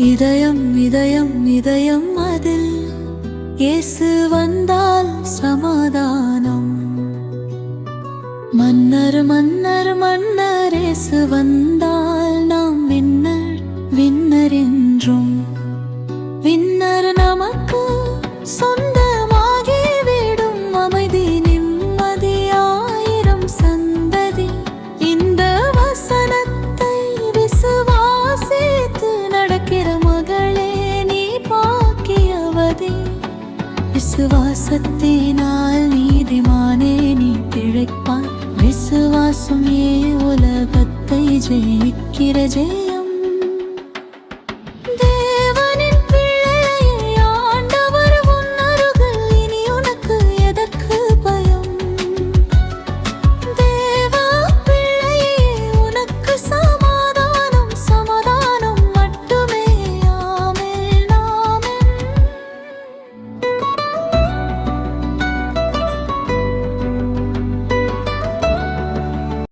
இதயம் இதயம் இதயம் அதில் இயேசு வந்தால் சமாதானம். மன்னர் மன்னர் மன்னர் இயேசு வந்தால் நாம் வின்னர் வின்னர் என்றும். வின்னர் நமக்கு சொந்தமாகி விடும் அமைதி நிம்மதி ஆயிரம் சந்ததி. இந்த வசனத்தை விசுவாசித்து நடக்கிற மகளே நீ பாக்கியவதி. விசுவாசத்தினால் நீதிமானே நீ பிழைப்பாய். விசுவாசமே உலகத்தை ஜெயிக்கிற ஜெயம்.